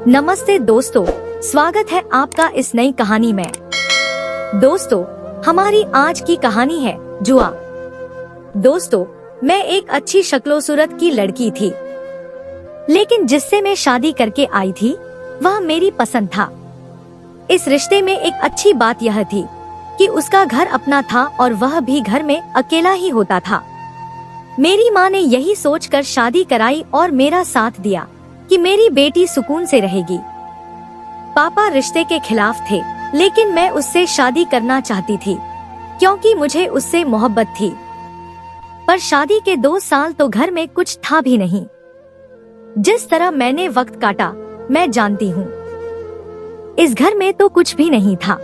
नमस्ते दोस्तों, स्वागत है आपका इस नई कहानी में। दोस्तों, हमारी आज की कहानी है जुआ। दोस्तों, मैं एक अच्छी शक्लो सूरत की लड़की थी, लेकिन जिससे मैं शादी करके आई थी वह मेरी पसंद था। इस रिश्ते में एक अच्छी बात यह थी कि उसका घर अपना था और वह भी घर में अकेला ही होता था। मेरी माँ ने यही सोचकर शादी कराई और मेरा साथ दिया कि मेरी बेटी सुकून से रहेगी। पापा रिश्ते के खिलाफ थे, लेकिन मैं उससे शादी करना चाहती थी क्योंकि मुझे उससे मोहब्बत थी। पर शादी के 2 साल तो घर में कुछ था भी नहीं। जिस तरह मैंने वक्त काटा मैं जानती हूँ। इस घर में तो कुछ भी नहीं था।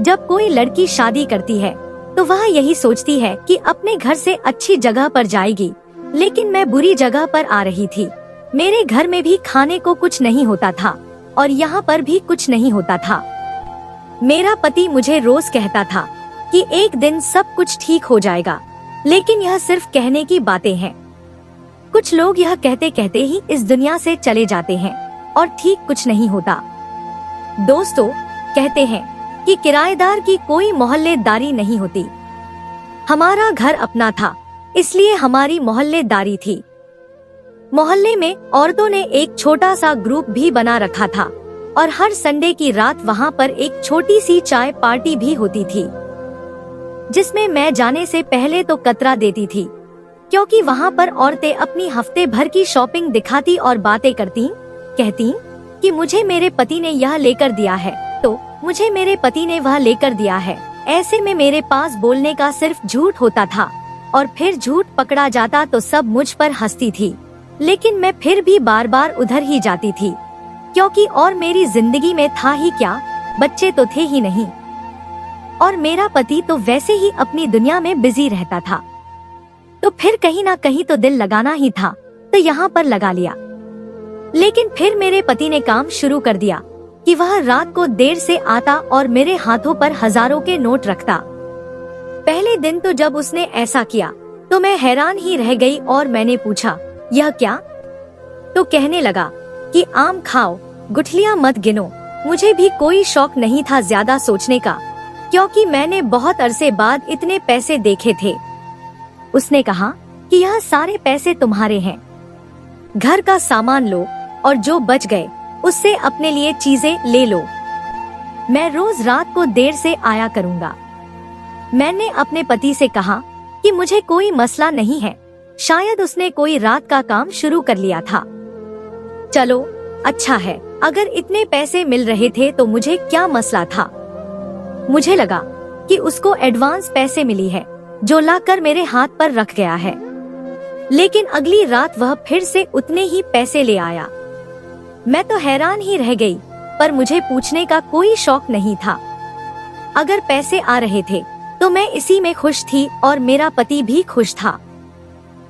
जब कोई लड़की शादी करती है तो वह यही सोचती है कि अपने घर से अच्छी जगह पर जाएगी, लेकिन मैं बुरी जगह पर आ रही थी। मेरे घर में भी खाने को कुछ नहीं होता था और यहाँ पर भी कुछ नहीं होता था। मेरा पति मुझे रोज कहता था कि एक दिन सब कुछ ठीक हो जाएगा, लेकिन यह सिर्फ कहने की बातें हैं। कुछ लोग यह कहते कहते ही इस दुनिया से चले जाते हैं और ठीक कुछ नहीं होता। दोस्तों, कहते हैं कि किराएदार की कोई मोहल्लेदारी नहीं होती। हमारा घर अपना था, इसलिए हमारी मोहल्लेदारी थी। मोहल्ले में औरतों ने एक छोटा सा ग्रुप भी बना रखा था और हर संडे की रात वहाँ पर एक छोटी सी चाय पार्टी भी होती थी, जिसमें मैं जाने से पहले तो कतरा देती थी, क्योंकि वहाँ पर औरतें अपनी हफ्ते भर की शॉपिंग दिखाती और बातें करती, कहती कि मुझे मेरे पति ने यह लेकर दिया है, तो मुझे मेरे पति ने वह लेकर दिया है। ऐसे में मेरे पास बोलने का सिर्फ झूठ होता था और फिर झूठ पकड़ा जाता तो सब मुझ पर हंसती थी, लेकिन मैं फिर भी बार बार उधर ही जाती थी, क्योंकि और मेरी जिंदगी में था ही क्या, बच्चे तो थे ही नहीं और मेरा पति तो वैसे ही अपनी दुनिया में बिजी रहता था। तो फिर कहीं ना कहीं तो दिल लगाना ही था, तो यहाँ पर लगा लिया। लेकिन फिर मेरे पति ने काम शुरू कर दिया कि वह रात को देर से आता और मेरे हाथों पर हजारों के नोट रखता। पहले दिन तो जब उसने ऐसा किया तो मैं हैरान ही रह गई और मैंने पूछा, यह क्या? तो कहने लगा कि आम खाओ, गुठलियां मत गिनो। मुझे भी कोई शौक नहीं था ज्यादा सोचने का, क्योंकि मैंने बहुत अरसे बाद इतने पैसे देखे थे। उसने कहा कि यह सारे पैसे तुम्हारे हैं, घर का सामान लो और जो बच गए उससे अपने लिए चीजें ले लो। मैं रोज रात को देर से आया करूँगा। मैंने अपने पति से कहा कि मुझे कोई मसला नहीं है, शायद उसने कोई रात का काम शुरू कर लिया था। चलो अच्छा है, अगर इतने पैसे मिल रहे थे तो मुझे क्या मसला था। मुझे लगा कि उसको एडवांस पैसे मिली है जो लाकर मेरे हाथ पर रख गया है, लेकिन अगली रात वह फिर से उतने ही पैसे ले आया। मैं तो हैरान ही रह गई, पर मुझे पूछने का कोई शौक नहीं था। अगर पैसे आ रहे थे तो मैं इसी में खुश थी और मेरा पति भी खुश था।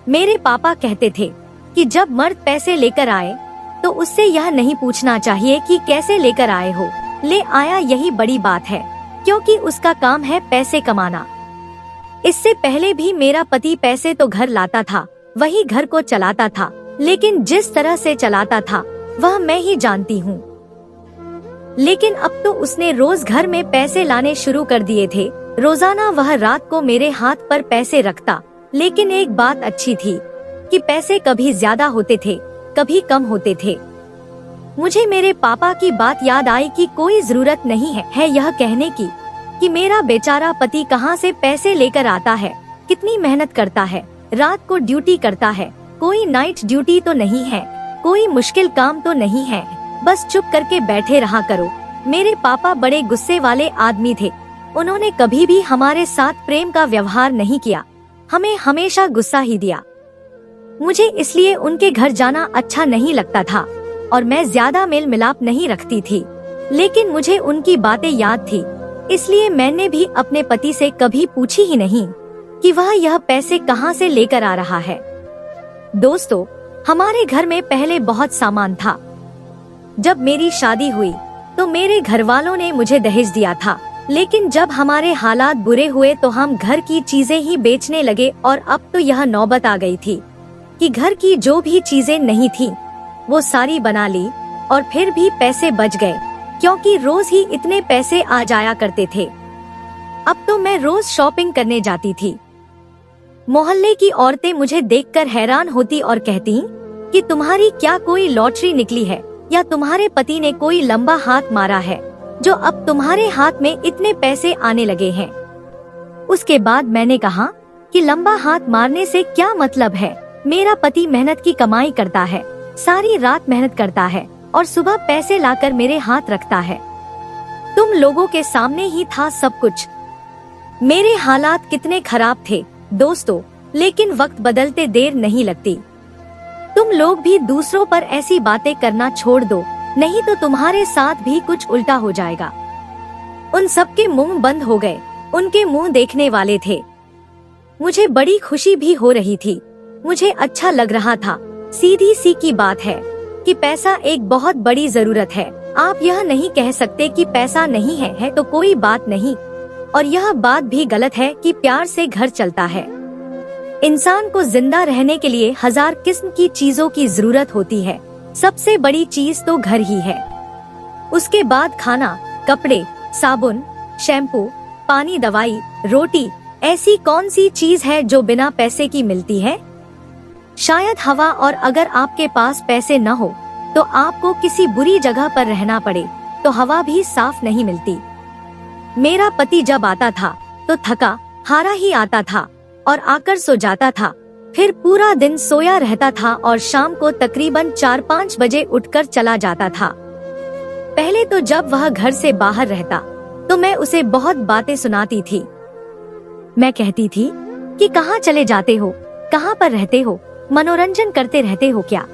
मेरे पापा कहते थे कि जब मर्द पैसे लेकर आए तो उससे यह नहीं पूछना चाहिए कि कैसे लेकर आए हो, ले आया यही बड़ी बात है, क्योंकि उसका काम है पैसे कमाना। इससे पहले भी मेरा पति पैसे तो घर लाता था, वही घर को चलाता था, लेकिन जिस तरह से चलाता था वह मैं ही जानती हूँ। लेकिन अब तो उसने रोज घर में पैसे लाने शुरू कर दिए थे। रोजाना वह रात को मेरे हाथ पर पैसे रखता, लेकिन एक बात अच्छी थी कि पैसे कभी ज्यादा होते थे, कभी कम होते थे। मुझे मेरे पापा की बात याद आई कि कोई जरूरत नहीं है यह कहने की कि मेरा बेचारा पति कहाँ से पैसे लेकर आता है, कितनी मेहनत करता है, रात को ड्यूटी करता है, कोई नाइट ड्यूटी तो नहीं है, कोई मुश्किल काम तो नहीं है, बस चुप करके बैठे रहा करो। मेरे पापा बड़े गुस्से वाले आदमी थे। उन्होंने कभी भी हमारे साथ प्रेम का व्यवहार नहीं किया, हमें हमेशा गुस्सा ही दिया। मुझे इसलिए उनके घर जाना अच्छा नहीं लगता था और मैं ज्यादा मेल मिलाप नहीं रखती थी, लेकिन मुझे उनकी बातें याद थी, इसलिए मैंने भी अपने पति से कभी पूछी ही नहीं कि वह यह पैसे कहाँ से लेकर आ रहा है। दोस्तों, हमारे घर में पहले बहुत सामान था। जब मेरी शादी हुई तो मेरे घर वालों ने मुझे दहेज दिया था, लेकिन जब हमारे हालात बुरे हुए तो हम घर की चीजें ही बेचने लगे और अब तो यह नौबत आ गई थी कि घर की जो भी चीजें नहीं थी वो सारी बना ली, और फिर भी पैसे बच गए, क्योंकि रोज ही इतने पैसे आ जाया करते थे। अब तो मैं रोज शॉपिंग करने जाती थी। मोहल्ले की औरतें मुझे देखकर हैरान होती और कहती कि तुम्हारी क्या कोई लॉटरी निकली है, या तुम्हारे पति ने कोई लंबा हाथ मारा है जो अब तुम्हारे हाथ में इतने पैसे आने लगे हैं। उसके बाद मैंने कहा कि लंबा हाथ मारने से क्या मतलब है, मेरा पति मेहनत की कमाई करता है, सारी रात मेहनत करता है और सुबह पैसे लाकर मेरे हाथ रखता है। तुम लोगों के सामने ही था सब कुछ। मेरे हालात कितने खराब थे दोस्तों, लेकिन वक्त बदलते देर नहीं लगती। तुम लोग भी दूसरों पर ऐसी बातें करना छोड़ दो, नहीं तो तुम्हारे साथ भी कुछ उल्टा हो जाएगा। उन सबके मुंह बंद हो गए, उनके मुंह देखने वाले थे। मुझे बड़ी खुशी भी हो रही थी, मुझे अच्छा लग रहा था। सीधी सी की बात है कि पैसा एक बहुत बड़ी जरूरत है। आप यह नहीं कह सकते कि पैसा नहीं है तो कोई बात नहीं, और यह बात भी गलत है कि प्यार से घर चलता है। इंसान को जिंदा रहने के लिए हजार किस्म की चीजों की जरूरत होती है, सबसे बड़ी चीज तो घर ही है। उसके बाद खाना, कपड़े, साबुन, शैम्पू, पानी, दवाई, रोटी। ऐसी कौन सी चीज है जो बिना पैसे की मिलती है? शायद हवा, और अगर आपके पास पैसे न हो तो आपको किसी बुरी जगह पर रहना पड़े तो हवा भी साफ नहीं मिलती। मेरा पति जब आता था तो थका हारा ही आता था और आकर सो जाता था, फिर पूरा दिन सोया रहता था और शाम को तकरीबन 4-5 बजे उठकर चला जाता था। पहले तो जब वह घर से बाहर रहता तो मैं उसे बहुत बातें सुनाती थी। मैं कहती थी कि कहाँ चले जाते हो, कहाँ पर रहते हो, मनोरंजन करते रहते हो क्या?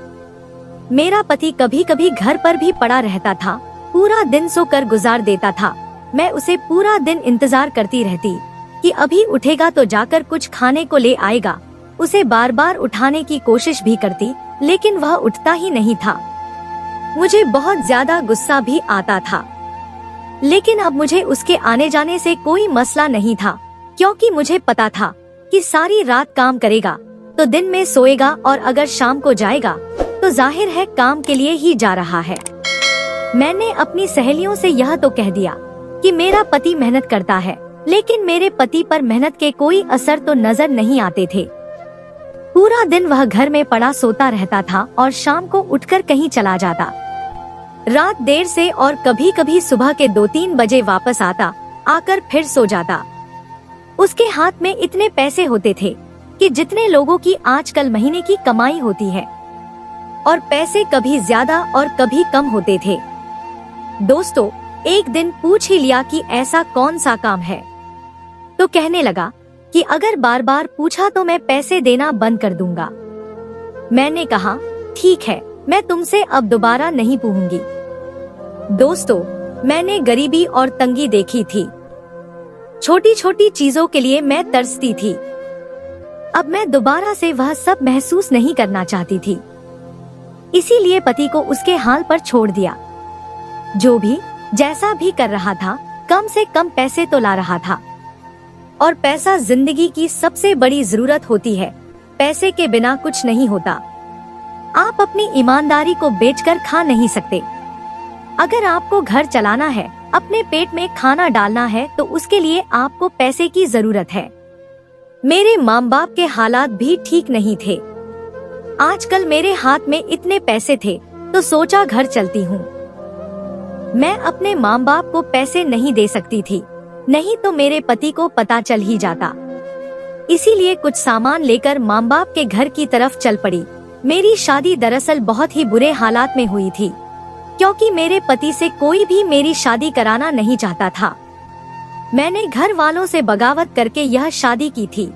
मेरा पति कभी कभी घर पर भी पड़ा रहता था, पूरा दिन सोकर गुजार देता था। मैं उसे पूरा दिन इंतजार करती रहती कि अभी उठेगा तो जाकर कुछ खाने को ले आएगा। उसे बार बार उठाने की कोशिश भी करती, लेकिन वह उठता ही नहीं था। मुझे बहुत ज्यादा गुस्सा भी आता था, लेकिन अब मुझे उसके आने जाने से कोई मसला नहीं था, क्योंकि मुझे पता था कि सारी रात काम करेगा तो दिन में सोएगा, और अगर शाम को जाएगा तो जाहिर है काम के लिए ही जा रहा है। मैंने अपनी सहेलियों से यह तो कह दिया कि मेरा पति मेहनत करता है, लेकिन मेरे पति पर मेहनत के कोई असर तो नजर नहीं आते थे। पूरा दिन वह घर में पड़ा सोता रहता था और शाम को उठकर कहीं चला जाता, रात देर से, और कभी कभी सुबह के 2-3 बजे वापस आता, आकर फिर सो जाता। उसके हाथ में इतने पैसे होते थे कि जितने लोगों की आजकल महीने की कमाई होती है, और पैसे कभी ज्यादा और कभी कम होते थे। दोस्तों, एक दिन पूछ ही लिया कि ऐसा कौन सा काम है, तो कहने लगा कि अगर बार बार पूछा तो मैं पैसे देना बंद कर दूंगा। मैंने कहा ठीक है, मैं तुमसे अब दोबारा नहीं पूछूंगी। दोस्तों, मैंने गरीबी और तंगी देखी थी, छोटी छोटी चीजों के लिए मैं तरसती थी। अब मैं दोबारा से वह सब महसूस नहीं करना चाहती थी, इसीलिए पति को उसके हाल पर छोड़ दिया। जो भी जैसा भी कर रहा था, कम से कम पैसे तो ला रहा था, और पैसा जिंदगी की सबसे बड़ी जरूरत होती है। पैसे के बिना कुछ नहीं होता। आप अपनी ईमानदारी को बेचकर खा नहीं सकते। अगर आपको घर चलाना है, अपने पेट में खाना डालना है, तो उसके लिए आपको पैसे की जरूरत है। मेरे माँ बाप के हालात भी ठीक नहीं थे। आजकल मेरे हाथ में इतने पैसे थे तो सोचा घर चलती हूँ। मैं अपने माँ बाप को पैसे नहीं दे सकती थी, नहीं तो मेरे पति को पता चल ही जाता। इसीलिए कुछ सामान लेकर माँ बाप के घर की तरफ चल पड़ी। मेरी शादी दरअसल बहुत ही बुरे हालात में हुई थी, क्योंकि मेरे पति से कोई भी मेरी शादी कराना नहीं चाहता था। मैंने घर वालों से बगावत करके यह शादी की थी।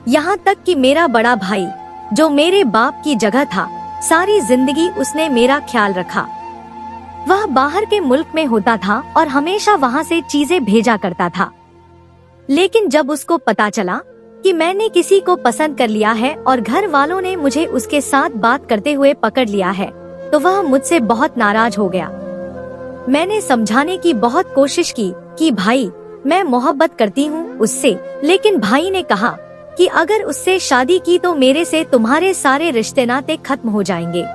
यहाँ तक कि मेरा बड़ा भाई, जो मेरे बाप की जगह था, सारी जिंदगी उसने मेरा ख्याल रखा। वह बाहर के मुल्क में होता था और हमेशा वहाँ से चीजें भेजा करता था। लेकिन जब उसको पता चला कि मैंने किसी को पसंद कर लिया है और घर वालों ने मुझे उसके साथ बात करते हुए पकड़ लिया है, तो वह मुझसे बहुत नाराज हो गया। मैंने समझाने की बहुत कोशिश की कि भाई, मैं मोहब्बत करती हूँ उससे, लेकिन भाई ने कहा कि अगर उससे शादी की तो मेरे से तुम्हारे सारे रिश्ते नाते खत्म हो जाएंगे।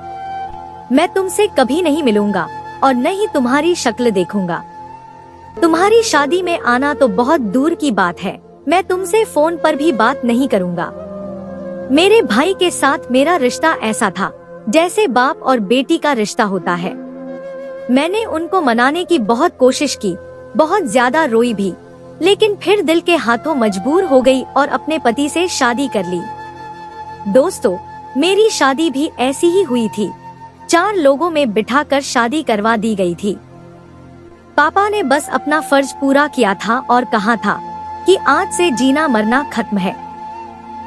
मैं तुमसे कभी नहीं मिलूंगा और न ही तुम्हारी शक्ल देखूंगा। तुम्हारी शादी में आना तो बहुत दूर की बात है, मैं तुमसे फोन पर भी बात नहीं करूंगा। मेरे भाई के साथ मेरा रिश्ता ऐसा था जैसे बाप और बेटी का रिश्ता होता है। मैंने उनको मनाने की बहुत कोशिश की, बहुत ज्यादा रोई भी, लेकिन फिर दिल के हाथों मजबूर हो गई और अपने पति से शादी कर ली। दोस्तों, मेरी शादी भी ऐसी ही हुई थी। 4 लोगों में बिठाकर शादी करवा दी गई थी। पापा ने बस अपना फर्ज पूरा किया था और कहा था कि आज से जीना मरना खत्म है।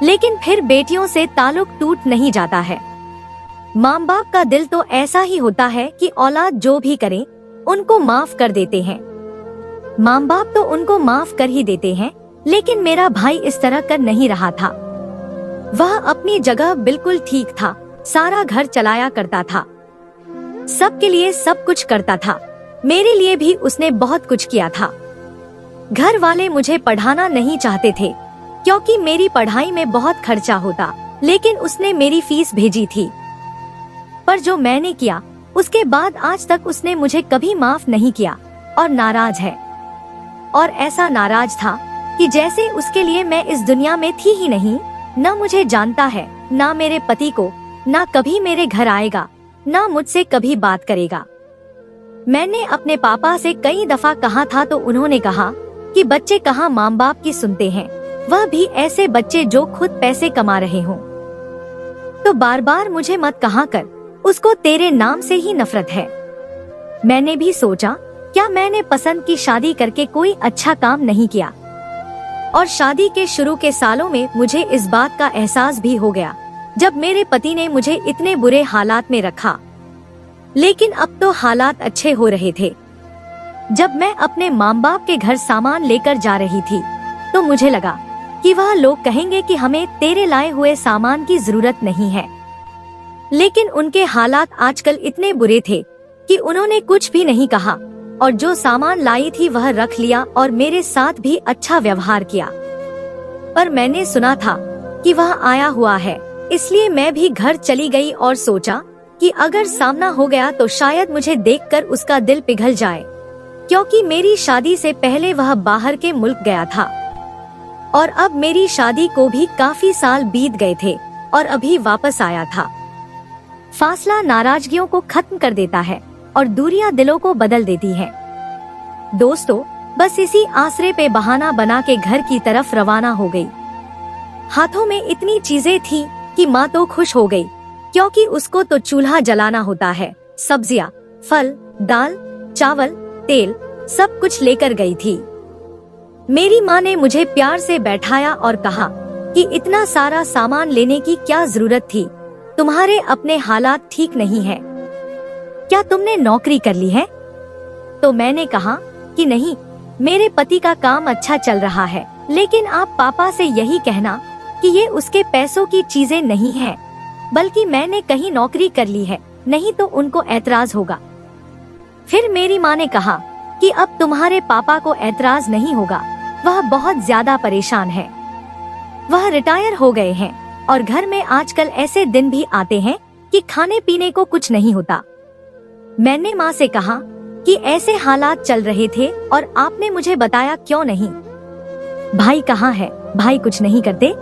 लेकिन फिर बेटियों से ताल्लुक टूट नहीं जाता है। माँ बाप का दिल तो ऐसा ही होता है कि औलाद जो भी करे उनको माफ कर देते हैं। माँ बाप तो उनको माफ कर ही देते हैं, लेकिन मेरा भाई इस तरह कर नहीं रहा था। वह अपनी जगह बिल्कुल ठीक था, सारा घर चलाया करता था, सबके लिए सब कुछ करता था। मेरे लिए भी उसने बहुत कुछ किया था। घर वाले मुझे पढ़ाना नहीं चाहते थे क्योंकि मेरी पढ़ाई में बहुत खर्चा होता, लेकिन उसने मेरी फीस भेजी थी। पर जो मैंने किया उसके बाद आज तक उसने मुझे कभी माफ नहीं किया और नाराज है। और ऐसा नाराज था कि जैसे उसके लिए मैं इस दुनिया में थी ही नहीं। न मुझे जानता है, न मेरे पति को, न कभी मेरे घर आएगा, न मुझसे कभी बात करेगा। मैंने अपने पापा से कई दफा कहा था तो उन्होंने कहा कि बच्चे कहाँ माँ बाप की सुनते हैं, वह भी ऐसे बच्चे जो खुद पैसे कमा रहे हों। तो बार बार मुझे मत कहा कर, उसको तेरे नाम से ही नफरत है। मैंने भी सोचा क्या मैंने पसंद की शादी करके कोई अच्छा काम नहीं किया। और शादी के शुरू के सालों में मुझे इस बात का एहसास भी हो गया जब मेरे पति ने मुझे इतने बुरे हालात में रखा। लेकिन अब तो हालात अच्छे हो रहे थे। जब मैं अपने माँ बाप के घर सामान लेकर जा रही थी तो मुझे लगा कि वह लोग कहेंगे कि हमें तेरे लाए हुए सामान की जरूरत नहीं है। लेकिन उनके हालात आजकल इतने बुरे थे कि उन्होंने कुछ भी नहीं कहा और जो सामान लाई थी वह रख लिया और मेरे साथ भी अच्छा व्यवहार किया। पर मैंने सुना था कि वह आया हुआ है, इसलिए मैं भी घर चली गई और सोचा कि अगर सामना हो गया तो शायद मुझे देखकर उसका दिल पिघल जाए, क्योंकि मेरी शादी से पहले वह बाहर के मुल्क गया था और अब मेरी शादी को भी काफी साल बीत गए थे और अभी वापस आया था। फासला नाराजगियों को खत्म कर देता है और दूरियां दिलों को बदल देती हैं। दोस्तों, बस इसी आसरे पे बहाना बना के घर की तरफ रवाना हो गई। हाथों में इतनी चीजें थी कि माँ तो खुश हो गई, क्योंकि उसको तो चूल्हा जलाना होता है। सब्जियां, फल, दाल, चावल, तेल सब कुछ लेकर गई थी। मेरी माँ ने मुझे प्यार से बैठाया और कहा कि इतना सारा सामान लेने की क्या जरूरत थी, तुम्हारे अपने हालात ठीक नहीं है। क्या तुमने नौकरी कर ली है? तो मैंने कहा कि नहीं, मेरे पति का काम अच्छा चल रहा है, लेकिन आप पापा से यही कहना कि ये उसके पैसों की चीजें नहीं है, बल्कि मैंने कहीं नौकरी कर ली है, नहीं तो उनको ऐतराज होगा। फिर मेरी माँ ने कहा कि अब तुम्हारे पापा को ऐतराज नहीं होगा, वह बहुत ज्यादा परेशान है। वह रिटायर हो गए हैं और घर में आजकल ऐसे दिन भी आते हैं कि खाने पीने को कुछ नहीं होता। मैंने माँ से कहा कि ऐसे हालात चल रहे थे और आपने मुझे बताया क्यों नहीं? भाई कहाँ है? भाई कुछ नहीं करते?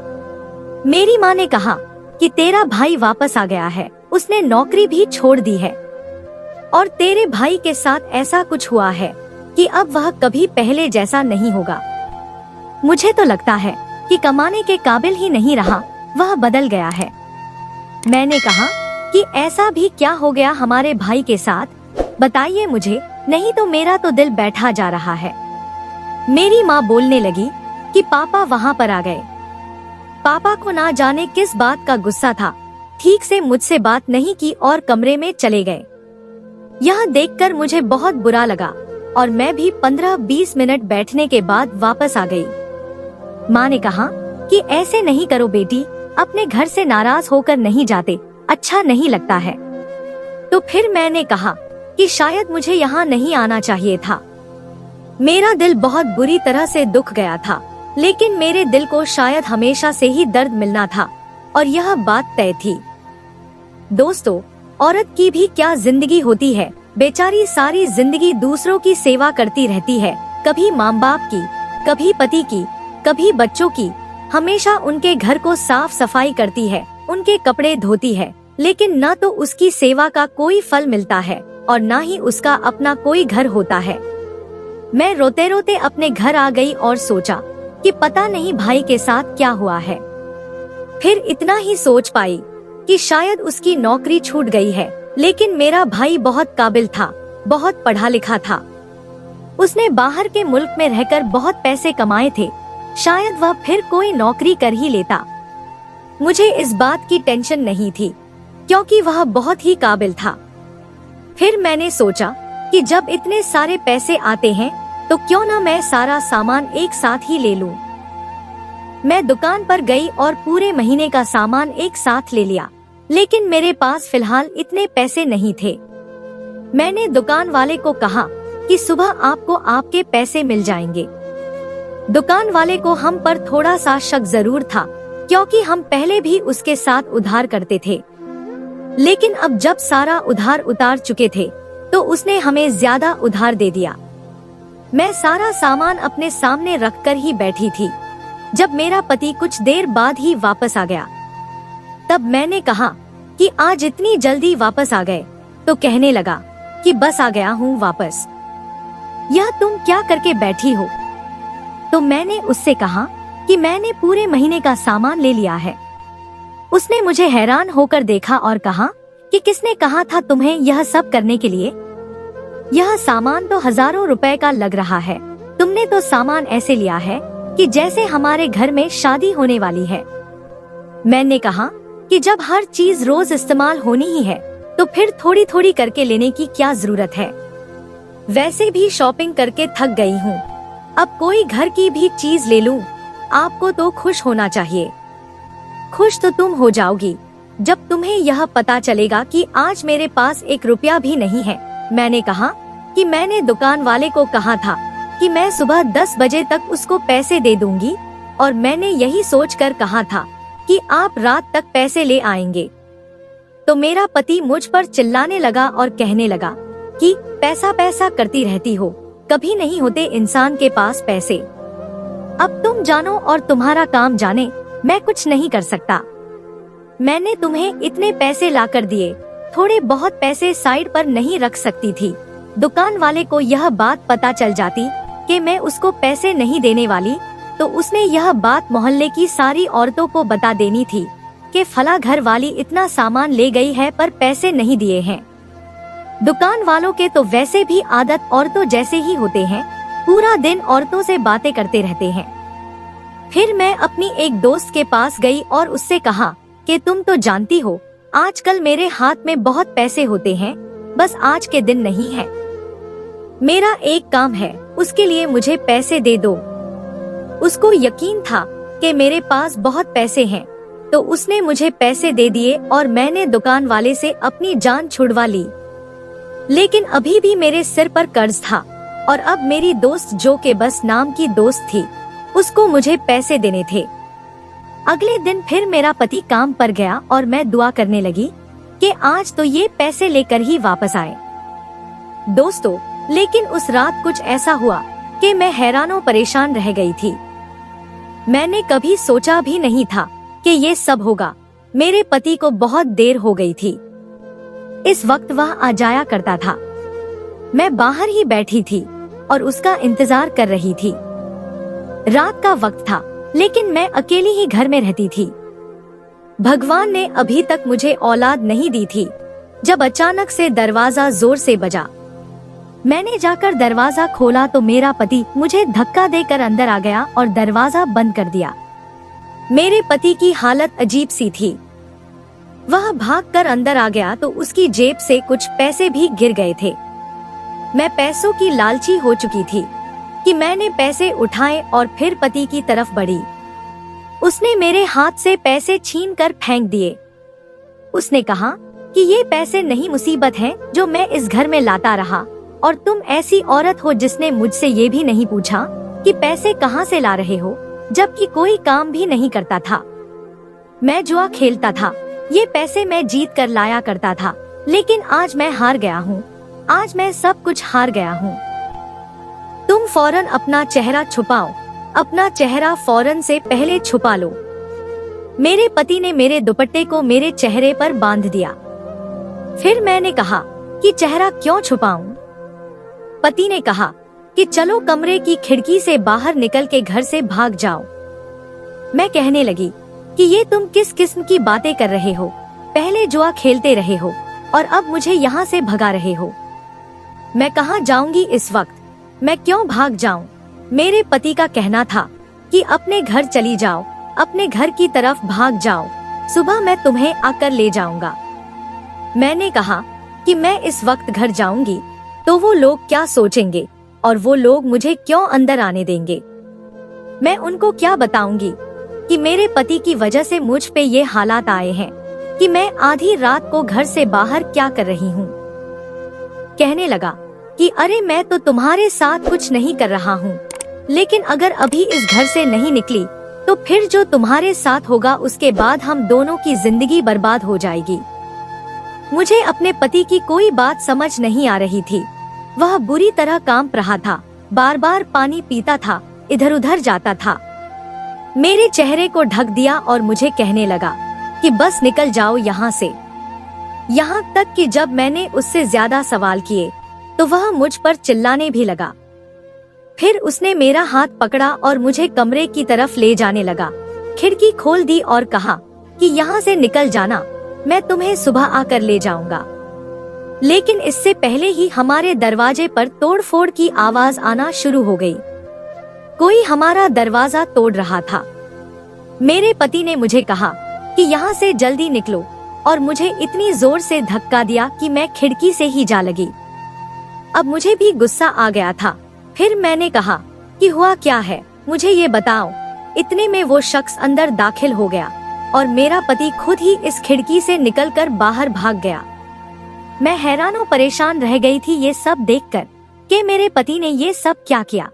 मेरी माँ ने कहा कि तेरा भाई वापस आ गया है, उसने नौकरी भी छोड़ दी है और तेरे भाई के साथ ऐसा कुछ हुआ है कि अब वह कभी पहले जैसा नहीं होगा। मुझे तो लगता है कि कमाने के काबिल ही नहीं रहा, वह बदल गया है। मैंने कहा कि ऐसा भी क्या हो गया हमारे भाई के साथ, बताइए मुझे, नहीं तो मेरा तो दिल बैठा जा रहा है। मेरी माँ बोलने लगी कि पापा वहाँ पर आ गए। पापा को ना जाने किस बात का गुस्सा था, ठीक से मुझसे बात नहीं की और कमरे में चले गए। यह देखकर मुझे बहुत बुरा लगा और मैं भी 15-20 मिनट बैठने के बाद वापस आ गई। माँ ने कहा कि ऐसे नहीं करो बेटी, अपने घर से नाराज होकर नहीं जाते, अच्छा नहीं लगता है। तो फिर मैंने कहा कि शायद मुझे यहाँ नहीं आना चाहिए था। मेरा दिल बहुत बुरी तरह से दुख गया था, लेकिन मेरे दिल को शायद हमेशा से ही दर्द मिलना था और यह बात तय थी। दोस्तों, औरत की भी क्या जिंदगी होती है, बेचारी सारी जिंदगी दूसरों की सेवा करती रहती है, कभी माँ बाप की, कभी पति की, कभी बच्चों की, हमेशा उनके घर को साफ सफाई करती है, उनके कपड़े धोती है, लेकिन न तो उसकी सेवा का कोई फल मिलता है और न ही उसका अपना कोई घर होता है। मैं रोते रोते अपने घर आ गई और सोचा कि पता नहीं भाई के साथ क्या हुआ है। फिर इतना ही सोच पाई कि शायद उसकी नौकरी छूट गई है, लेकिन मेरा भाई बहुत काबिल था, बहुत पढ़ा लिखा था। उसने बाहर के मुल्क में रहकर बहुत पैसे कमाए थे, शायद वह फिर कोई नौकरी कर ही लेता। मुझे इस बात की टेंशन नहीं थी, क्योंकि वह बहुत ही काबिल था। फिर मैंने सोचा कि जब इतने सारे पैसे आते हैं तो क्यों न मैं सारा सामान एक साथ ही ले लूं। मैं दुकान पर गई और पूरे महीने का सामान एक साथ ले लिया, लेकिन मेरे पास फिलहाल इतने पैसे नहीं थे। मैंने दुकान वाले को कहा कि सुबह आपको आपके पैसे मिल जाएंगे। दुकान वाले को हम पर थोड़ा सा शक जरूर था, क्योंकि हम पहले भी उसके साथ उधार करते थे, लेकिन अब जब सारा उधार उतार चुके थे तो उसने हमें ज्यादा उधार दे दिया। मैं सारा सामान अपने सामने रखकर ही बैठी थी जब मेरा पति कुछ देर बाद ही वापस आ गया। तब मैंने कहा कि आज इतनी जल्दी वापस आ गए, तो कहने लगा कि बस आ गया हूँ वापस, यह तुम क्या करके बैठी हो? तो मैंने उससे कहा कि मैंने पूरे महीने का सामान ले लिया है। उसने मुझे हैरान होकर देखा और कहा कि किसने कहा था तुम्हें यह सब करने के लिए? यह सामान तो हजारों रुपए का लग रहा है, तुमने तो सामान ऐसे लिया है कि जैसे हमारे घर में शादी होने वाली है। मैंने कहा कि जब हर चीज रोज इस्तेमाल होनी ही है तो फिर थोड़ी थोड़ी करके लेने की क्या जरूरत है? वैसे भी शॉपिंग करके थक गई हूँ, अब कोई घर की भी चीज ले लूं। आपको तो खुश होना चाहिए। खुश तो तुम हो जाओगी जब तुम्हें यह पता चलेगा कि आज मेरे पास 1 रुपया भी नहीं है। मैंने कहा कि मैंने दुकान वाले को कहा था कि मैं सुबह 10 बजे तक उसको पैसे दे दूंगी, और मैंने यही सोचकर कहा था कि आप रात तक पैसे ले आएंगे। तो मेरा पति मुझ पर चिल्लाने लगा और कहने लगा कि पैसा पैसा करती रहती हो, कभी नहीं होते इंसान के पास पैसे। अब तुम जानो और तुम्हारा काम जाने, मैं कुछ नहीं कर सकता। मैंने तुम्हें इतने पैसे लाकर दिए, थोड़े बहुत पैसे साइड पर नहीं रख सकती थी? दुकान वाले को यह बात पता चल जाती कि मैं उसको पैसे नहीं देने वाली, तो उसने यह बात मोहल्ले की सारी औरतों को बता देनी थी कि फला घर वाली इतना सामान ले गई है पर पैसे नहीं दिए हैं। दुकान वालों के तो वैसे भी आदत औरतों जैसे ही होते हैं, पूरा दिन औरतों से बातें करते रहते हैं। फिर मैं अपनी एक दोस्त के पास गई और उससे कहा कि तुम तो जानती हो आजकल मेरे हाथ में बहुत पैसे होते हैं, बस आज के दिन नहीं है। मेरा एक काम है, उसके लिए मुझे पैसे दे दो। उसको यकीन था कि मेरे पास बहुत पैसे हैं, तो उसने मुझे पैसे दे दिए और मैंने दुकान वाले से अपनी जान छुड़वा ली। लेकिन अभी भी मेरे सिर पर कर्ज था, और अब मेरी दोस्त जो के बस नाम की दोस्त थी, उसको मुझे पैसे देने थे। अगले दिन फिर मेरा पति काम पर गया और मैं दुआ करने लगी कि आज तो ये पैसे लेकर ही वापस आए। दोस्तों, लेकिन उस रात कुछ ऐसा हुआ कि मैं हैरानों परेशान रह गई थी। मैंने कभी सोचा भी नहीं था कि ये सब होगा। मेरे पति को बहुत देर हो गई थी। इस वक्त वह आ जाया करता था। मैं बाहर ही बैठी थी और उसका इंतजार कर रही थी। रात का वक्त था, लेकिन मैं अकेली ही घर में रहती थी। भगवान ने अभी तक मुझे औलाद नहीं दी थी, जब अचानक से दरवाजा जोर से बजा। मैंने जाकर दरवाजा खोला तो मेरा पति मुझे धक्का देकर अंदर आ गया और दरवाजा बंद कर दिया। मेरे पति की हालत अजीब सी थी। वह भागकर अंदर आ गया तो उसकी जेब से कुछ पैसे भी गिर गए थे। मैं पैसों की लालची हो चुकी थी कि मैंने पैसे उठाए और फिर पति की तरफ बढ़ी। उसने मेरे हाथ से पैसे छीनकर फेंक दिए। उसने कहा कि ये पैसे नहीं मुसीबत है जो मैं इस घर में लाता रहा, और तुम ऐसी औरत हो जिसने मुझसे ये भी नहीं पूछा कि पैसे कहाँ से ला रहे हो, जबकि कोई काम भी नहीं करता था। मैं जुआ खेलता था, ये पैसे मैं जीत कर लाया करता था, लेकिन आज मैं हार गया हूँ। आज मैं सब कुछ हार गया हूँ। तुम फौरन अपना चेहरा छुपाओ। अपना चेहरा फौरन से पहले छुपा लो। मेरे पति ने मेरे दुपट्टे को मेरे चेहरे पर बांध दिया। फिर मैंने कहा कि चेहरा क्यों छुपाऊं? पति ने कहा कि चलो कमरे की खिड़की से बाहर निकल के घर से भाग जाओ। मैं कहने लगी कि ये तुम किस किस्म की बातें कर रहे हो? पहले जुआ खेलते रहे हो और अब मुझे यहाँ से भगा रहे हो। मैं कहाँ जाऊंगी इस वक्त? मैं क्यों भाग जाऊं? मेरे पति का कहना था कि अपने घर चली जाओ, अपने घर की तरफ भाग जाओ, सुबह मैं तुम्हें आकर ले जाऊंगा। मैंने कहा कि मैं इस वक्त घर जाऊंगी तो वो लोग क्या सोचेंगे और वो लोग मुझे क्यों अंदर आने देंगे? मैं उनको क्या बताऊंगी कि मेरे पति की वजह से मुझ पे ये हालात आए हैं कि मैं आधी रात को घर से बाहर क्या कर रही हूँ। कहने लगा कि अरे मैं तो तुम्हारे साथ कुछ नहीं कर रहा हूँ, लेकिन अगर अभी इस घर से नहीं निकली तो फिर जो तुम्हारे साथ होगा उसके बाद हम दोनों की जिंदगी बर्बाद हो जाएगी। मुझे अपने पति की कोई बात समझ नहीं आ रही थी। वह बुरी तरह कांप रहा था, बार बार पानी पीता था, इधर उधर जाता था। मेरे चेहरे को ढक दिया और मुझे कहने लगा कि बस निकल जाओ यहाँ से। यहाँ तक कि जब मैंने उससे ज्यादा सवाल किए तो वह मुझ पर चिल्लाने भी लगा। फिर उसने मेरा हाथ पकड़ा और मुझे कमरे की तरफ ले जाने लगा। खिड़की खोल दी और कहा कि यहाँ से निकल जाना, मैं तुम्हें सुबह आकर ले जाऊंगा। लेकिन इससे पहले ही हमारे दरवाजे पर तोड़फोड़ की आवाज आना शुरू हो गई। कोई हमारा दरवाजा तोड़ रहा था। मेरे पति ने मुझे कहा कि यहाँ से जल्दी निकलो और मुझे इतनी जोर से धक्का दिया कि मैं खिड़की से ही जा लगी। अब मुझे भी गुस्सा आ गया था। फिर मैंने कहा कि हुआ क्या है, मुझे ये बताओ। इतने में वो शख्स अंदर दाखिल हो गया और मेरा पति खुद ही इस खिड़की से निकलकर बाहर भाग गया। मैं हैरान परेशान रह गई थी ये सब देखकर कि मेरे पति ने ये सब क्या किया।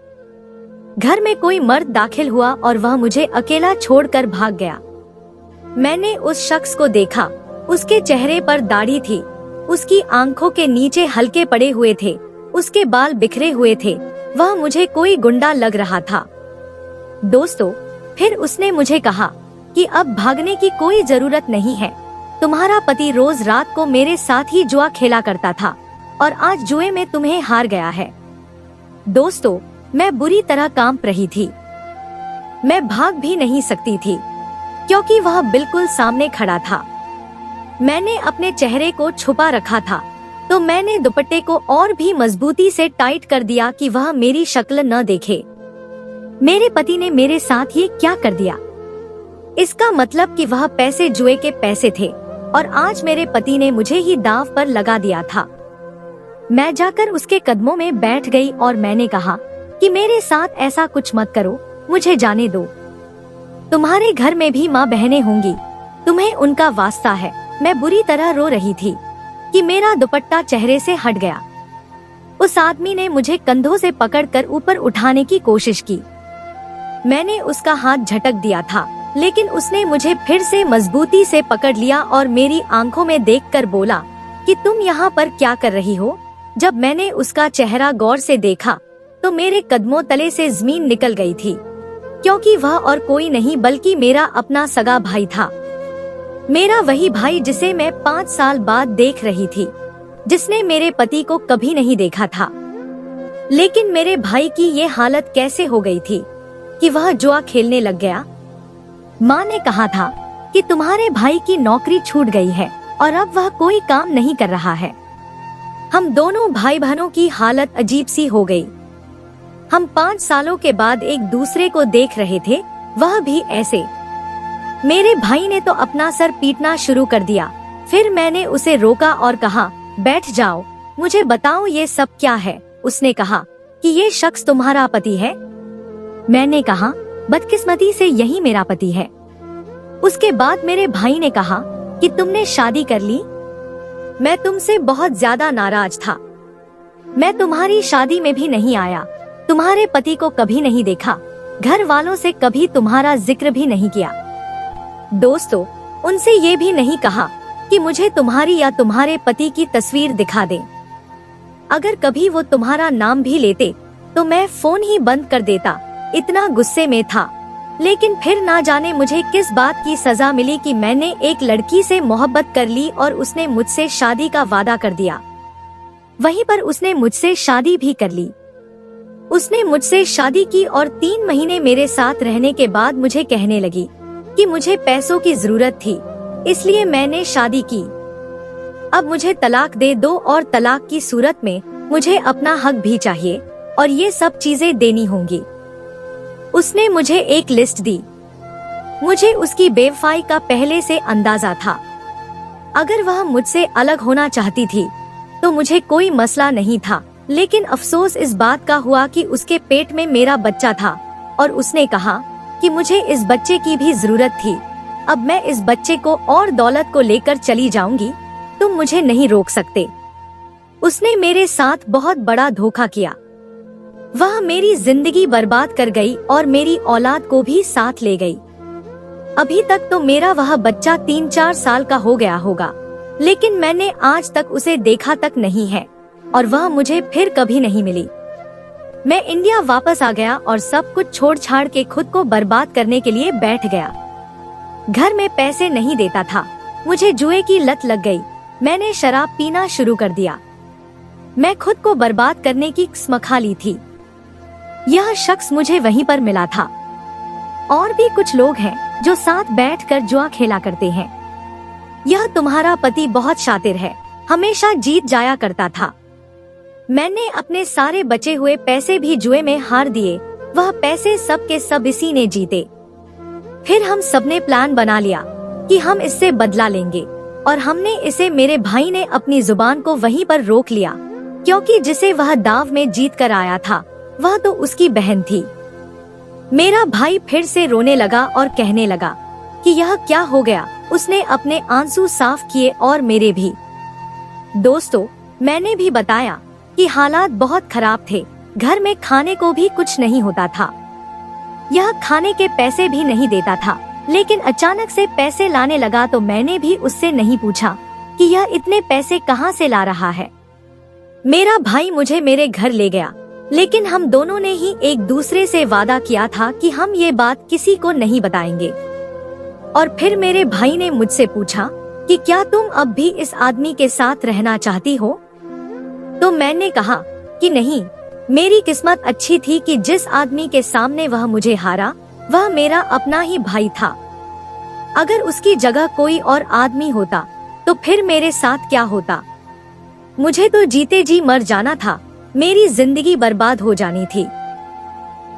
घर में कोई मर्द दाखिल हुआ और वह मुझे अकेला छोड़कर भाग गया। मैंने उस शख्स को देखा। उसके चेहरे पर दाढ़ी थी, उसकी आंखों के नीचे हल्के पड़े हुए थे, उसके बाल बिखरे हुए थे। वह मुझे कोई गुंडा लग रहा था। दोस्तों, फिर उसने मुझे कहा कि अब भागने की कोई जरूरत नहीं है। तुम्हारा पति रोज रात को मेरे साथ ही जुआ खेला करता था और आज जुए में तुम्हें हार गया है। दोस्तों, मैं बुरी तरह कांप रही थी। मैं भाग भी नहीं सकती थी क्योंकि वह बिल्कुल सामने खड़ा था। मैंने अपने चेहरे को छुपा रखा था तो मैंने दुपट्टे को और भी मजबूती से टाइट कर दिया कि वह मेरी शक्ल न देखे। मेरे पति ने मेरे साथ ये क्या कर दिया? इसका मतलब कि वह पैसे जुए के पैसे थे और आज मेरे पति ने मुझे ही दांव पर लगा दिया था। मैं जाकर उसके कदमों में बैठ गई और मैंने कहा कि मेरे साथ ऐसा कुछ मत करो, मुझे जाने दो। तुम्हारे घर में भी माँ बहनें होंगी, तुम्हें उनका वास्ता है। मैं बुरी तरह रो रही थी कि मेरा दुपट्टा चेहरे से हट गया। उस आदमी ने मुझे कंधों से पकड़कर ऊपर उठाने की कोशिश की। मैंने उसका हाथ झटक दिया था, लेकिन उसने मुझे फिर से मजबूती से पकड़ लिया और मेरी आंखों में देखकर बोला कि तुम यहाँ पर क्या कर रही हो? जब मैंने उसका चेहरा गौर से देखा तो मेरे कदमों तले से जमीन निकल गई थी, क्योंकि वह और कोई नहीं बल्कि मेरा अपना सगा भाई था। मेरा वही भाई जिसे मैं 5 साल बाद देख रही थी, जिसने मेरे पति को कभी नहीं देखा था। लेकिन मेरे भाई की ये हालत कैसे हो गई थी कि वह जुआ खेलने लग गया? माँ ने कहा था कि तुम्हारे भाई की नौकरी छूट गई है और अब वह कोई काम नहीं कर रहा है। हम दोनों भाई बहनों की हालत अजीब सी हो गई। हम 5 सालों के बाद एक दूसरे को देख रहे थे, वह भी ऐसे। मेरे भाई ने तो अपना सर पीटना शुरू कर दिया। फिर मैंने उसे रोका और कहा, बैठ जाओ, मुझे बताओ ये सब क्या है। उसने कहा कि ये शख्स तुम्हारा पति है। मैंने कहा, बदकिस्मती से यही मेरा पति है। उसके बाद मेरे भाई ने कहा कि तुमने शादी कर ली। मैं तुमसे बहुत ज्यादा नाराज था। मैं तुम्हारी शादी में भी नहीं आया, तुम्हारे पति को कभी नहीं देखा, घर वालों से कभी तुम्हारा जिक्र भी नहीं किया। दोस्तों, उनसे ये भी नहीं कहा कि मुझे तुम्हारी या तुम्हारे पति की तस्वीर दिखा दें। अगर कभी वो तुम्हारा नाम भी लेते तो मैं फोन ही बंद कर देता, इतना गुस्से में था। लेकिन फिर ना जाने मुझे किस बात की सजा मिली कि मैंने एक लड़की से मोहब्बत कर ली और उसने मुझसे शादी का वादा कर दिया। वहीं पर उसने मुझसे शादी भी कर ली। उसने मुझसे शादी की और 3 महीने मेरे साथ रहने के बाद मुझे कहने लगी कि मुझे पैसों की जरूरत थी, इसलिए मैंने शादी की। अब मुझे तलाक दे दो और तलाक की सूरत में मुझे अपना हक भी चाहिए और ये सब चीजें देनी होंगी। उसने मुझे एक लिस्ट दी। मुझे उसकी बेवफाई का पहले से अंदाजा था। अगर वह मुझसे अलग होना चाहती थी तो मुझे कोई मसला नहीं था, लेकिन अफसोस इस बात का हुआ कि उसके पेट में मेरा बच्चा था और उसने कहा कि मुझे इस बच्चे की भी जरूरत थी। अब मैं इस बच्चे को और दौलत को लेकर चली जाऊंगी, तुम मुझे नहीं रोक सकते। उसने मेरे साथ बहुत बड़ा धोखा किया। वह मेरी जिंदगी बर्बाद कर गई और मेरी औलाद को भी साथ ले गई। अभी तक तो मेरा वह बच्चा 3-4 साल का हो गया होगा, लेकिन मैंने आज तक उसे देखा तक नहीं है और वह मुझे फिर कभी नहीं मिली। मैं इंडिया वापस आ गया और सब कुछ छोड़ छाड़ के खुद को बर्बाद करने के लिए बैठ गया। घर में पैसे नहीं देता था, मुझे जुए की लत लग गई। मैंने शराब पीना शुरू कर दिया। मैं खुद को बर्बाद करने की कसम खा ली थी। यह शख्स मुझे वहीं पर मिला था। और भी कुछ लोग हैं जो साथ बैठकर जुआ खेला करते हैं। यह तुम्हारा पति बहुत शातिर है, हमेशा जीत जाया करता था। मैंने अपने सारे बचे हुए पैसे भी जुए में हार दिए। वह पैसे सब के सब इसी ने जीते। फिर हम सबने प्लान बना लिया कि हम इससे बदला लेंगे और हमने इसे, मेरे भाई ने अपनी जुबान को वहीं पर रोक लिया, क्योंकि जिसे वह दाव में जीत कर आया था वह तो उसकी बहन थी। मेरा भाई फिर से रोने लगा और कहने लगा कि यह क्या हो गया। उसने अपने आंसू साफ किए और मेरे भी। दोस्तों, मैंने भी बताया कि हालात बहुत खराब थे। घर में खाने को भी कुछ नहीं होता था। यह खाने के पैसे भी नहीं देता था, लेकिन अचानक से पैसे लाने लगा तो मैंने भी उससे नहीं पूछा कि यह इतने पैसे कहां से ला रहा है। मेरा भाई मुझे मेरे घर ले गया, लेकिन हम दोनों ने ही एक दूसरे से वादा किया था कि हम ये बात किसी को नहीं बताएंगे। और फिर मेरे भाई ने मुझसे पूछा कि क्या तुम अब भी इस आदमी के साथ रहना चाहती हो? तो मैंने कहा कि नहीं, मेरी किस्मत अच्छी थी कि जिस आदमी के सामने वह मुझे हारा वह मेरा अपना ही भाई था। अगर उसकी जगह कोई और आदमी होता तो फिर मेरे साथ क्या होता? मुझे तो जीते जी मर जाना था, मेरी जिंदगी बर्बाद हो जानी थी।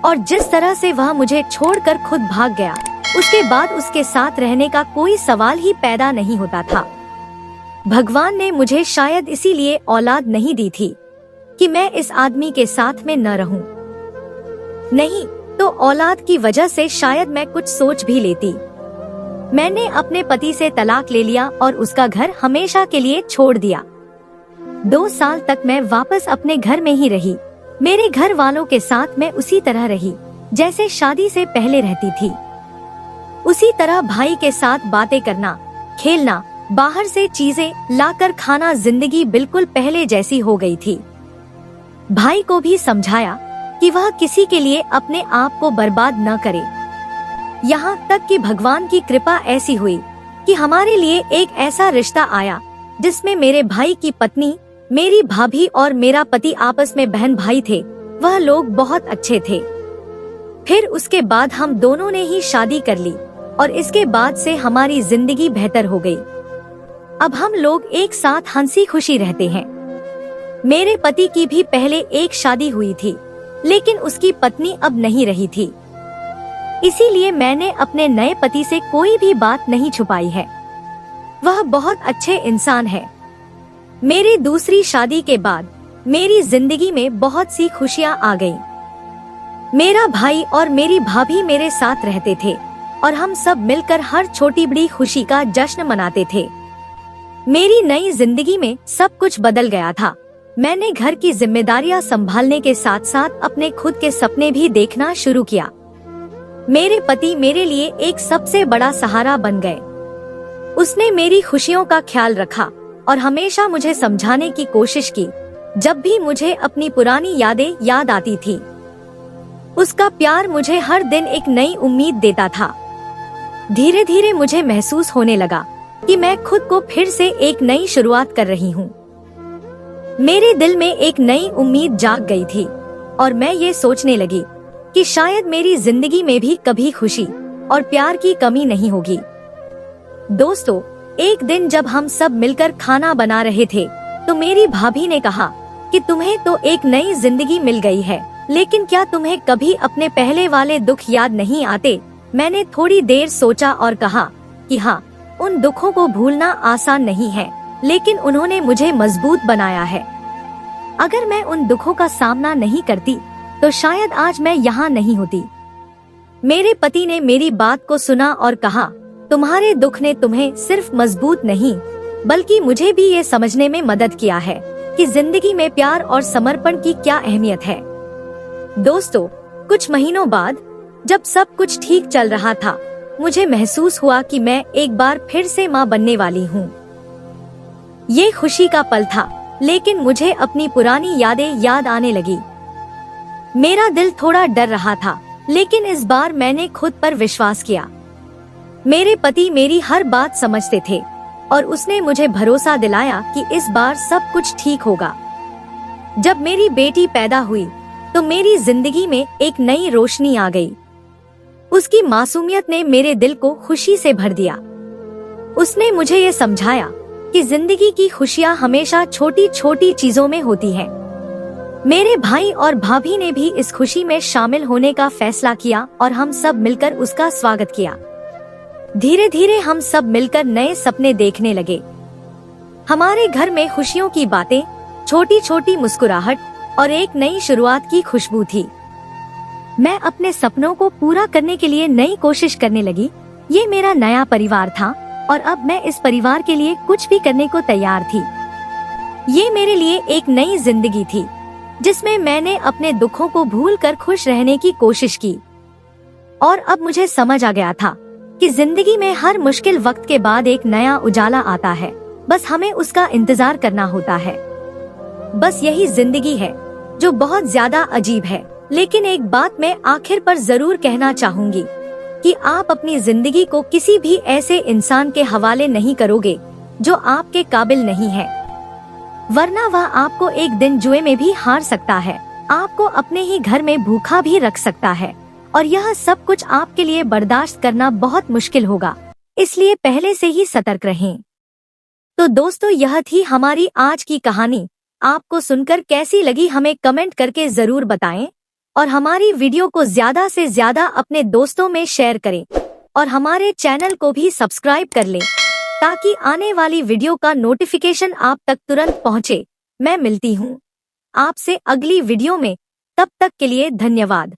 और जिस तरह से वह मुझे छोड़कर खुद भाग गया, उसके बाद उसके साथ रहने का कोई सवाल ही पैदा नहीं होता था। भगवान ने मुझे शायद इसीलिए औलाद नहीं दी थी कि मैं इस आदमी के साथ में न रहूं। नहीं तो औलाद की वजह से शायद मैं कुछ सोच भी लेती। मैंने अपने पति से तलाक ले लिया और उसका घर हमेशा के लिए छोड़ दिया। 2 साल तक मैं वापस अपने घर में ही रही। मेरे घर वालों के साथ मैं उसी तरह रही जैसे शादी से पहले रहती थी। उसी तरह भाई के साथ बातें करना, खेलना, बाहर से चीजें लाकर खाना, जिंदगी बिल्कुल पहले जैसी हो गई थी। भाई को भी समझाया कि वह किसी के लिए अपने आप को बर्बाद न करे। यहाँ तक कि भगवान की कृपा ऐसी हुई कि हमारे लिए एक ऐसा रिश्ता आया जिसमें मेरे भाई की पत्नी, मेरी भाभी और मेरा पति आपस में बहन भाई थे। वह लोग बहुत अच्छे थे। फिर उसके बाद हम दोनों ने ही शादी कर ली और इसके बाद से हमारी जिंदगी बेहतर हो गई। अब हम लोग एक साथ हंसी खुशी रहते हैं। मेरे पति की भी पहले एक शादी हुई थी, लेकिन उसकी पत्नी अब नहीं रही थी। इसीलिए मैंने अपने नए पति से कोई भी बात नहीं छुपाई है। वह बहुत अच्छे इंसान है। मेरी दूसरी शादी के बाद मेरी जिंदगी में बहुत सी खुशियां आ गईं। मेरा भाई और मेरी भाभी मेरे साथ रहते थे और हम सब मिलकर हर छोटी बड़ी खुशी का जश्न मनाते थे। मेरी नई जिंदगी में सब कुछ बदल गया था। मैंने घर की जिम्मेदारियां संभालने के साथ साथ अपने खुद के सपने भी देखना शुरू किया। मेरे पति मेरे लिए एक सबसे बड़ा सहारा बन गए। उसने मेरी खुशियों का ख्याल रखा और हमेशा मुझे समझाने की कोशिश की जब भी मुझे अपनी पुरानी यादें याद आती थी। उसका प्यार मुझे हर दिन एक नई उम्मीद देता था। धीरे धीरे मुझे महसूस होने लगा कि मैं खुद को फिर से एक नई शुरुआत कर रही हूँ। मेरे दिल में एक नई उम्मीद जाग गई थी और मैं ये सोचने लगी कि शायद मेरी जिंदगी में भी कभी खुशी और प्यार की कमी नहीं होगी। दोस्तों, एक दिन जब हम सब मिलकर खाना बना रहे थे तो मेरी भाभी ने कहा कि तुम्हें तो एक नई जिंदगी मिल गई है, लेकिन क्या तुम्हें कभी अपने पहले वाले दुख याद नहीं आते? मैंने थोड़ी देर सोचा और कहा कि हाँ, उन दुखों को भूलना आसान नहीं है, लेकिन उन्होंने मुझे मजबूत बनाया है। अगर मैं उन दुखों का सामना नहीं करती तो शायद आज मैं यहाँ नहीं होती। मेरे पति ने मेरी बात को सुना और कहा, तुम्हारे दुख ने तुम्हें सिर्फ मजबूत नहीं बल्कि मुझे भी ये समझने में मदद किया है कि जिंदगी में प्यार और समर्पण की क्या अहमियत है। दोस्तों, कुछ महीनों बाद जब सब कुछ ठीक चल रहा था, मुझे महसूस हुआ कि मैं एक बार फिर से माँ बनने वाली हूँ। ये खुशी का पल था, लेकिन मुझे अपनी पुरानी यादें याद आने लगी। मेरा दिल थोड़ा डर रहा था, लेकिन इस बार मैंने खुद पर विश्वास किया। मेरे पति मेरी हर बात समझते थे और उसने मुझे भरोसा दिलाया कि इस बार सब कुछ ठीक होगा। जब मेरी बेटी पैदा हुई तो मेरी जिंदगी में एक नई रोशनी आ गई। उसकी मासूमियत ने मेरे दिल को खुशी से भर दिया। उसने मुझे ये समझाया कि जिंदगी की खुशियाँ हमेशा छोटी छोटी चीजों में होती हैं। मेरे भाई और भाभी ने भी इस खुशी में शामिल होने का फैसला किया और हम सब मिलकर उसका स्वागत किया। धीरे धीरे हम सब मिलकर नए सपने देखने लगे। हमारे घर में खुशियों की बातें, छोटी छोटी मुस्कुराहट और एक नई शुरुआत की खुशबू थी। मैं अपने सपनों को पूरा करने के लिए नई कोशिश करने लगी। ये मेरा नया परिवार था और अब मैं इस परिवार के लिए कुछ भी करने को तैयार थी। ये मेरे लिए एक नई जिंदगी थी जिसमें मैंने अपने दुखों को भूलकर खुश रहने की कोशिश की। और अब मुझे समझ आ गया था कि जिंदगी में हर मुश्किल वक्त के बाद एक नया उजाला आता है, बस हमें उसका इंतजार करना होता है। बस यही जिंदगी है जो बहुत ज्यादा अजीब है, लेकिन एक बात मैं आखिर पर जरूर कहना चाहूंगी कि आप अपनी जिंदगी को किसी भी ऐसे इंसान के हवाले नहीं करोगे जो आपके काबिल नहीं है, वरना वह आपको एक दिन जुए में भी हार सकता है, आपको अपने ही घर में भूखा भी रख सकता है और यह सब कुछ आपके लिए बर्दाश्त करना बहुत मुश्किल होगा। इसलिए पहले से ही सतर्क रहें। तो दोस्तों, यह थी हमारी आज की कहानी। आपको सुनकर कैसी लगी हमें कमेंट करके जरूर बताएं और हमारी वीडियो को ज्यादा से ज्यादा अपने दोस्तों में शेयर करें और हमारे चैनल को भी सब्सक्राइब कर लें ताकि आने वाली वीडियो का नोटिफिकेशन आप तक तुरंत पहुंचे। मैं मिलती हूं आपसे अगली वीडियो में, तब तक के लिए धन्यवाद।